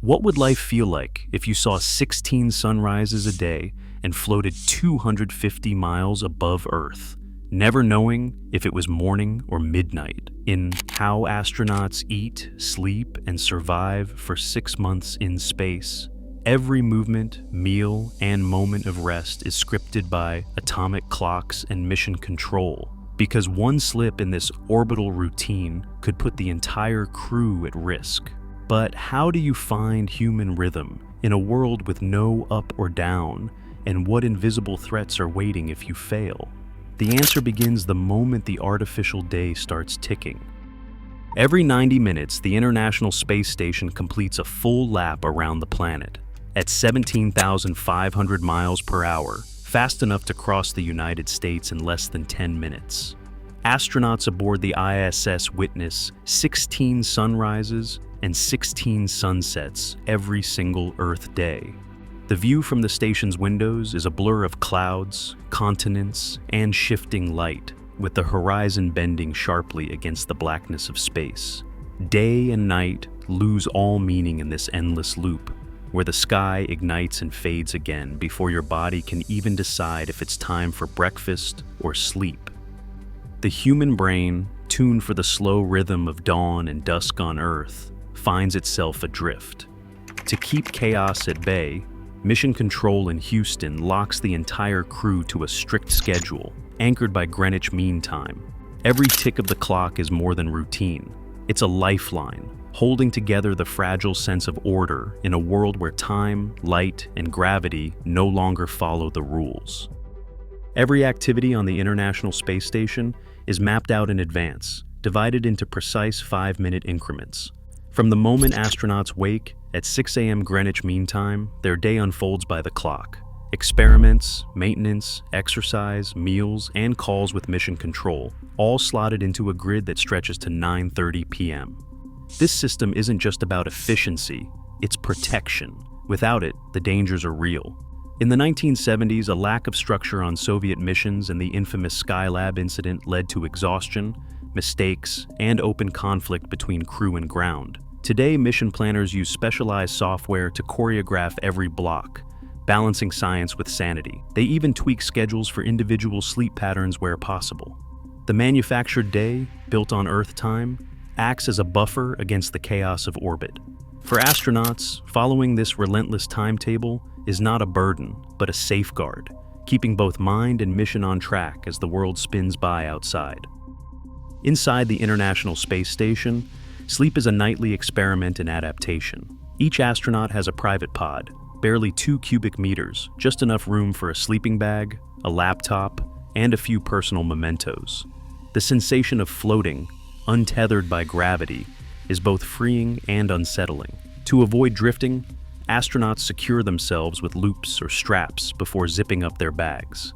What would life feel like if you saw 16 sunrises a day and floated 250 miles above Earth, never knowing if it was morning or midnight? In How Astronauts Eat, Sleep, and Survive for 6 Months in Space, every movement, meal, and moment of rest is scripted by atomic clocks and mission control, because one slip in this orbital routine could put the entire crew at risk. But how do you find human rhythm in a world with no up or down, and what invisible threats are waiting if you fail? The answer begins the moment the artificial day starts ticking. Every 90 minutes, the International Space Station completes a full lap around the planet at 17,500 miles per hour, fast enough to cross the United States in less than 10 minutes. Astronauts aboard the ISS witness 16 sunrises and 16 sunsets every single Earth day. The view from the station's windows is a blur of clouds, continents, and shifting light, with the horizon bending sharply against the blackness of space. Day and night lose all meaning in this endless loop, where the sky ignites and fades again before your body can even decide if it's time for breakfast or sleep. The human brain, tuned for the slow rhythm of dawn and dusk on Earth, finds itself adrift. To keep chaos at bay, Mission Control in Houston locks the entire crew to a strict schedule, anchored by Greenwich Mean Time. Every tick of the clock is more than routine. It's a lifeline, holding together the fragile sense of order in a world where time, light, and gravity no longer follow the rules. Every activity on the International Space Station is mapped out in advance, divided into precise 5-minute increments. From the moment astronauts wake at 6 a.m. Greenwich Mean Time, their day unfolds by the clock. Experiments, maintenance, exercise, meals, and calls with Mission Control, all slotted into a grid that stretches to 9:30 p.m. This system isn't just about efficiency, it's protection. Without it, the dangers are real. In the 1970s, a lack of structure on Soviet missions and the infamous Skylab incident led to exhaustion, mistakes, and open conflict between crew and ground. Today, mission planners use specialized software to choreograph every block, balancing science with sanity. They even tweak schedules for individual sleep patterns where possible. The manufactured day, built on Earth time, acts as a buffer against the chaos of orbit. For astronauts, following this relentless timetable is not a burden, but a safeguard, keeping both mind and mission on track as the world spins by outside. Inside the International Space Station, sleep is a nightly experiment in adaptation. Each astronaut has a private pod, barely 2 cubic meters, just enough room for a sleeping bag, a laptop, and a few personal mementos. The sensation of floating, untethered by gravity, is both freeing and unsettling. To avoid drifting, astronauts secure themselves with loops or straps before zipping up their bags.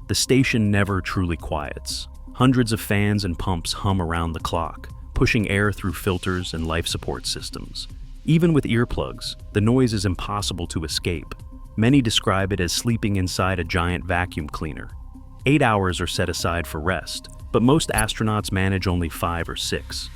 The station never truly quiets. Hundreds of fans and pumps hum around the clock, pushing air through filters and life support systems. Even with earplugs, the noise is impossible to escape. Many describe it as sleeping inside a giant vacuum cleaner. 8 hours are set aside for rest, but most astronauts manage only 5 or 6.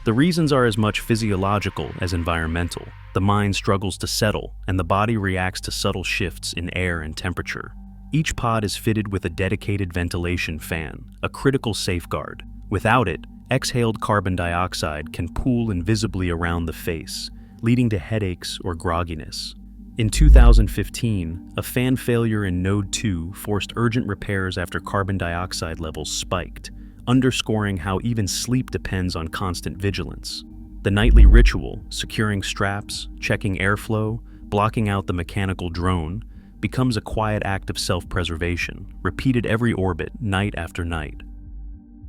The reasons are as much physiological as environmental. The mind struggles to settle, and the body reacts to subtle shifts in air and temperature. Each pod is fitted with a dedicated ventilation fan, a critical safeguard. Without it, exhaled carbon dioxide can pool invisibly around the face, leading to headaches or grogginess. In 2015, a fan failure in Node 2 forced urgent repairs after carbon dioxide levels spiked, underscoring how even sleep depends on constant vigilance. The nightly ritual, securing straps, checking airflow, blocking out the mechanical drone, becomes a quiet act of self-preservation, repeated every orbit, night after night.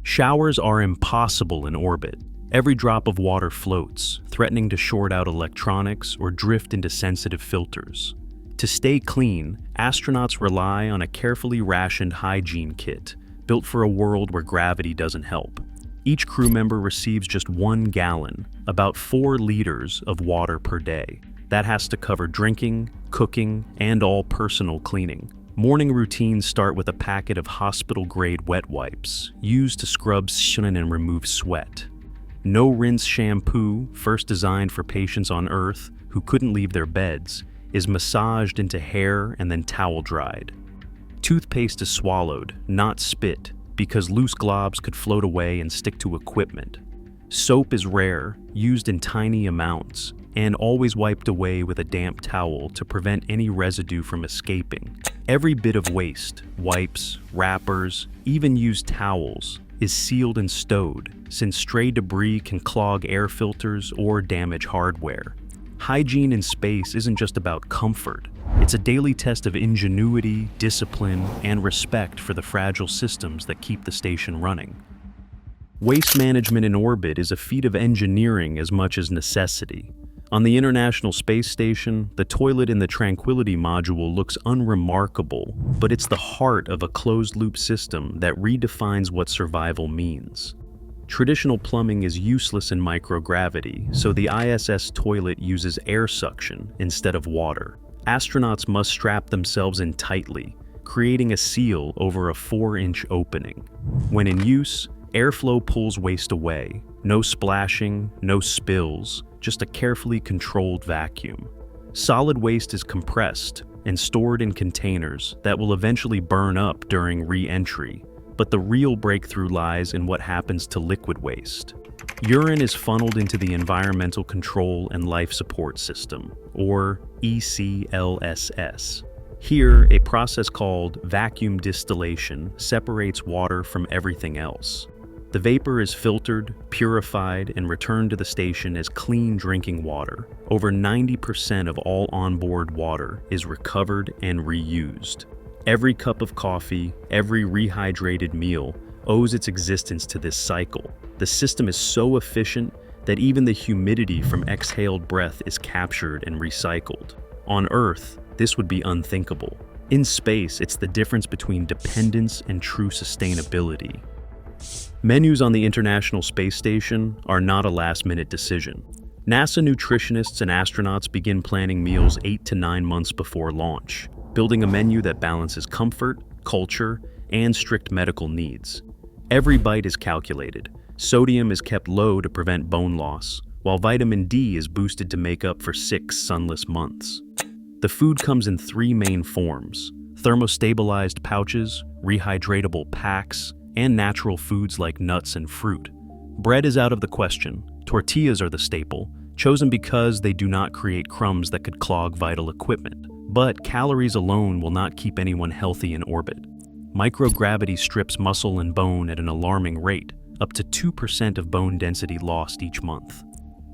Showers are impossible in orbit. Every drop of water floats, threatening to short out electronics or drift into sensitive filters. To stay clean, astronauts rely on a carefully rationed hygiene kit, built for a world where gravity doesn't help. Each crew member receives just 1 gallon, about 4 liters of water per day. That has to cover drinking, cooking, and all personal cleaning. Morning routines start with a packet of hospital-grade wet wipes, used to scrub skin and remove sweat. No-rinse shampoo, first designed for patients on Earth, who couldn't leave their beds, is massaged into hair and then towel dried. Toothpaste is swallowed, not spit, because loose globs could float away and stick to equipment. Soap is rare, used in tiny amounts, and always wiped away with a damp towel to prevent any residue from escaping. Every bit of waste, wipes, wrappers, even used towels, is sealed and stowed, since stray debris can clog air filters or damage hardware. Hygiene in space isn't just about comfort. It's a daily test of ingenuity, discipline, and respect for the fragile systems that keep the station running. Waste management in orbit is a feat of engineering as much as necessity. On the International Space Station, the toilet in the Tranquility module looks unremarkable, but it's the heart of a closed-loop system that redefines what survival means. Traditional plumbing is useless in microgravity, so the ISS toilet uses air suction instead of water. Astronauts must strap themselves in tightly, creating a seal over a 4-inch opening. When in use, airflow pulls waste away. No splashing, no spills, just a carefully controlled vacuum. Solid waste is compressed and stored in containers that will eventually burn up during re-entry. But the real breakthrough lies in what happens to liquid waste. Urine is funneled into the Environmental Control and Life Support System, or ECLSS. Here, a process called vacuum distillation separates water from everything else. The vapor is filtered, purified, and returned to the station as clean drinking water. Over 90% of all onboard water is recovered and reused. Every cup of coffee, every rehydrated meal owes its existence to this cycle. The system is so efficient that even the humidity from exhaled breath is captured and recycled. On Earth, this would be unthinkable. In space, it's the difference between dependence and true sustainability. Menus on the International Space Station are not a last-minute decision. NASA nutritionists and astronauts begin planning meals 8 to 9 months before launch, building a menu that balances comfort, culture, and strict medical needs. Every bite is calculated. Sodium is kept low to prevent bone loss, while vitamin D is boosted to make up for 6 sunless months. The food comes in 3 main forms: thermostabilized pouches, rehydratable packs, and natural foods like nuts and fruit. Bread is out of the question. Tortillas are the staple, chosen because they do not create crumbs that could clog vital equipment. But calories alone will not keep anyone healthy in orbit. Microgravity strips muscle and bone at an alarming rate, up to 2% of bone density lost each month.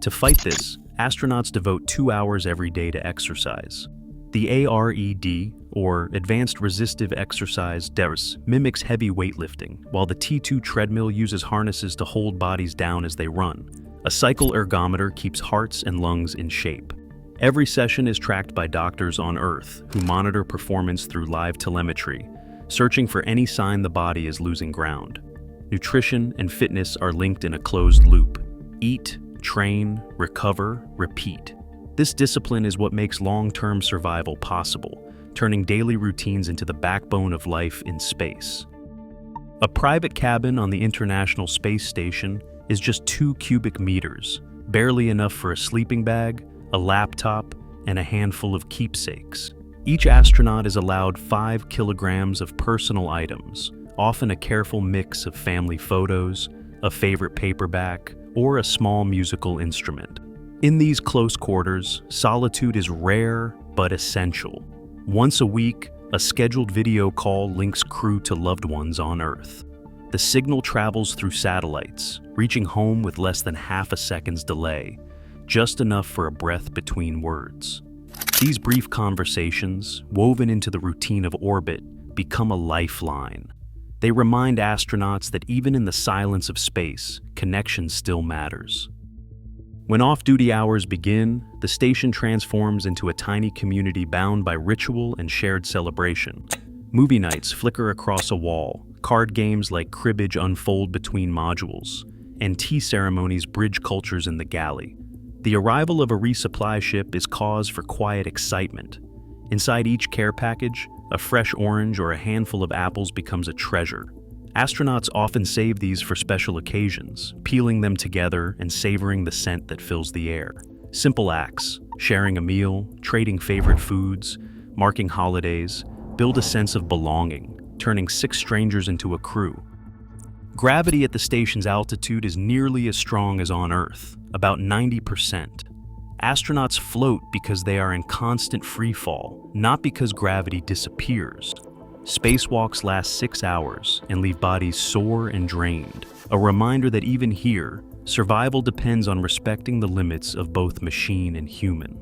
To fight this, astronauts devote 2 hours every day to exercise. The ARED, or Advanced Resistive Exercise DERS, mimics heavy weightlifting, while the T2 treadmill uses harnesses to hold bodies down as they run. A cycle ergometer keeps hearts and lungs in shape. Every session is tracked by doctors on Earth, who monitor performance through live telemetry, searching for any sign the body is losing ground. Nutrition and fitness are linked in a closed loop. Eat, train, recover, repeat. This discipline is what makes long-term survival possible, turning daily routines into the backbone of life in space. A private cabin on the International Space Station is just 2 cubic meters, barely enough for a sleeping bag, a laptop, and a handful of keepsakes. Each astronaut is allowed 5 kilograms of personal items, often a careful mix of family photos, a favorite paperback, or a small musical instrument. In these close quarters, solitude is rare but essential. Once a week, a scheduled video call links crew to loved ones on Earth. The signal travels through satellites, reaching home with less than half a second's delay, just enough for a breath between words. These brief conversations, woven into the routine of orbit, become a lifeline. They remind astronauts that even in the silence of space, connection still matters. When off-duty hours begin, the station transforms into a tiny community bound by ritual and shared celebration. Movie nights flicker across a wall, card games like cribbage unfold between modules, and tea ceremonies bridge cultures in the galley. The arrival of a resupply ship is cause for quiet excitement. Inside each care package, a fresh orange or a handful of apples becomes a treasure. Astronauts often save these for special occasions, peeling them together and savoring the scent that fills the air. Simple acts, Sharing a meal, trading favorite foods, marking holidays, build a sense of belonging, turning 6 strangers into a crew. Gravity at the station's altitude is nearly as strong as on Earth, about 90%. Astronauts float because they are in constant free fall, not because gravity disappears. Spacewalks last 6 hours and leave bodies sore and drained, a reminder that even here, survival depends on respecting the limits of both machine and human.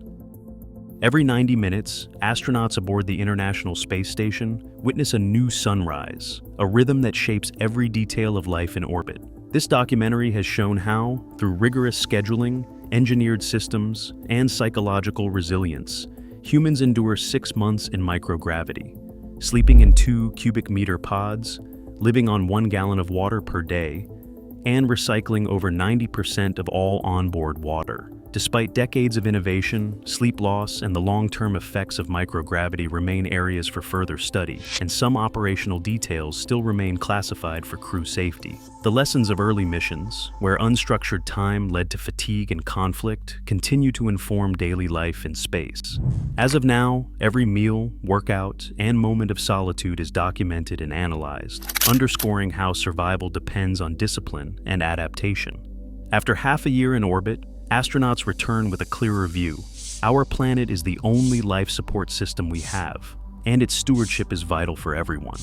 Every 90 minutes, astronauts aboard the International Space Station witness a new sunrise, a rhythm that shapes every detail of life in orbit. This documentary has shown how, through rigorous scheduling, engineered systems, and psychological resilience, humans endure 6 months in microgravity, sleeping in 2 cubic meter pods, living on 1 gallon of water per day, and recycling over 90% of all onboard water. Despite decades of innovation, sleep loss and the long-term effects of microgravity remain areas for further study, and some operational details still remain classified for crew safety. The lessons of early missions, where unstructured time led to fatigue and conflict, continue to inform daily life in space. As of now, every meal, workout, and moment of solitude is documented and analyzed, underscoring how survival depends on discipline and adaptation. After half a year in orbit, astronauts return with a clearer view. Our planet is the only life support system we have, and its stewardship is vital for everyone.